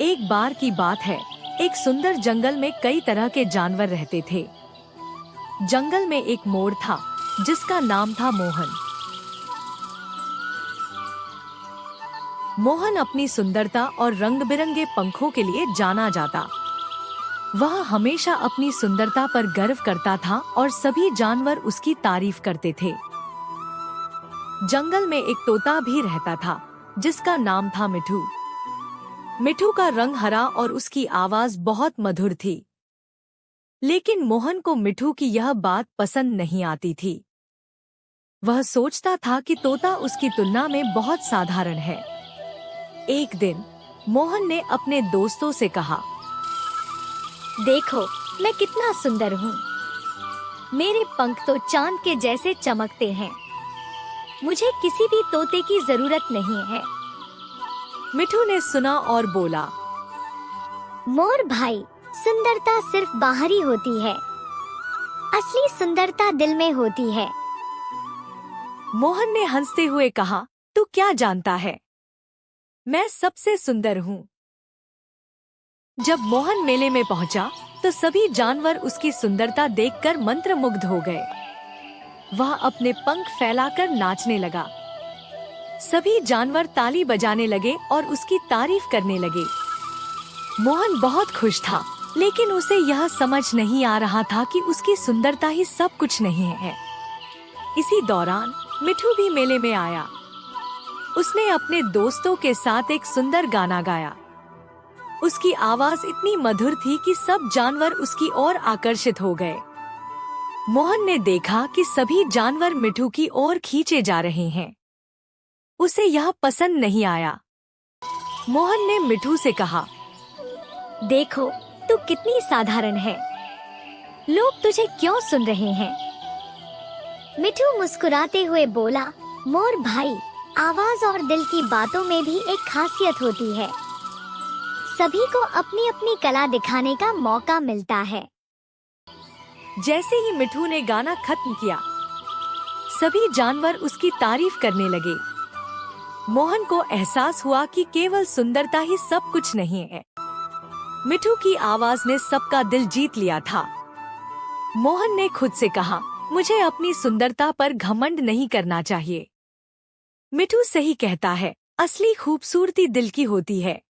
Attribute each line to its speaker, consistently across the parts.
Speaker 1: एक बार की बात है, एक सुंदर जंगल में कई तरह के जानवर रहते थे। जंगल में एक मोर था जिसका नाम था मोहन। मोहन अपनी सुंदरता और रंग बिरंगे पंखों के लिए जाना जाता। वह हमेशा अपनी सुंदरता पर गर्व करता था और सभी जानवर उसकी तारीफ करते थे। जंगल में एक तोता भी रहता था जिसका नाम था मिठू। मिठू का रंग हरा और उसकी आवाज बहुत मधुर थी। लेकिन मोहन को मिठू की यह बात पसंद नहीं आती थी। वह सोचता था कि तोता उसकी तुलना में बहुत साधारण है। एक दिन मोहन ने अपने दोस्तों से कहा,
Speaker 2: देखो, मैं कितना सुंदर हूँ। मेरे पंख तो चांद के जैसे चमकते हैं। मुझे किसी भी तोते की जरूरत नहीं है।
Speaker 1: मिठू ने सुना और बोला,
Speaker 2: मोर भाई, सुंदरता सिर्फ बाहरी होती है, असली सुंदरता दिल में होती है।
Speaker 1: मोहन ने हंसते हुए कहा, तू क्या जानता है, मैं सबसे सुंदर हूँ। जब मोहन मेले में पहुंचा तो सभी जानवर उसकी सुंदरता देखकर मंत्रमुग्ध हो गए। वह अपने पंख फैलाकर नाचने लगा। सभी जानवर ताली बजाने लगे और उसकी तारीफ करने लगे। मोहन बहुत खुश था, लेकिन उसे यह समझ नहीं आ रहा था कि उसकी सुंदरता ही सब कुछ नहीं है। इसी दौरान मिठू भी मेले में आया। उसने अपने दोस्तों के साथ एक सुंदर गाना गाया। उसकी आवाज इतनी मधुर थी कि सब जानवर उसकी ओर आकर्षित हो गए। मोहन ने देखा कि सभी जानवर मिठू की ओर खींचे जा रहे हैं। उसे यह पसंद नहीं आया। मोहन ने मिठू से कहा,
Speaker 2: देखो, तू कितनी साधारण है। लोग तुझे क्यों सुन रहे हैं? मिठू मुस्कुराते हुए बोला, मोर भाई, आवाज और दिल की बातों में भी एक खासियत होती है। सभी को अपनी अपनी कला दिखाने का मौका मिलता है।
Speaker 1: जैसे ही मिठू ने गाना खत्म किया, सभी जानवर उसकी तारीफ करने लगे। मोहन को एहसास हुआ कि केवल सुंदरता ही सब कुछ नहीं है। मिठू की आवाज ने सबका दिल जीत लिया था। मोहन ने खुद से कहा, मुझे अपनी सुंदरता पर घमंड नहीं करना चाहिए। मिठू सही कहता है, असली खूबसूरती दिल की होती है।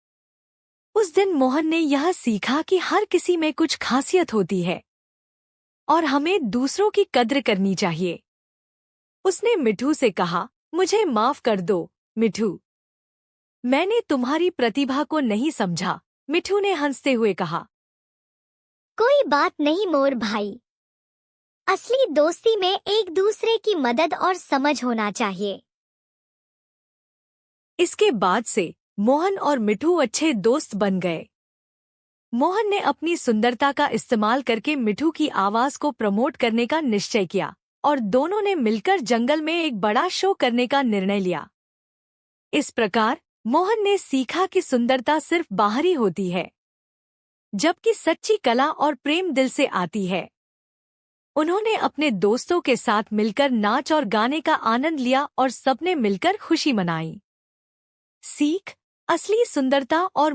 Speaker 1: उस दिन मोहन ने यह सीखा कि हर किसी में कुछ खासियत होती है और हमें दूसरों की कद्र करनी चाहिए। उसने मिठू से कहा, मुझे माफ कर दो मिठू, मैंने तुम्हारी प्रतिभा को नहीं समझा। मिठू ने हंसते हुए कहा,
Speaker 2: कोई बात नहीं मोर भाई, असली दोस्ती में एक दूसरे की मदद और समझ होना चाहिए।
Speaker 1: इसके बाद से मोहन और मिठू अच्छे दोस्त बन गए। मोहन ने अपनी सुंदरता का इस्तेमाल करके मिठू की आवाज को प्रमोट करने का निश्चय किया और दोनों ने मिलकर जंगल में एक बड़ा शो करने का निर्णय लिया। इस प्रकार मोहन ने सीखा कि सुंदरता सिर्फ बाहरी होती है, जबकि सच्ची कला और प्रेम दिल से आती है। उन्होंने अपने दोस्तों के साथ मिलकर नाच और गाने का आनंद लिया और सबने मिलकर खुशी मनाई। सीख, असली सुंदरता और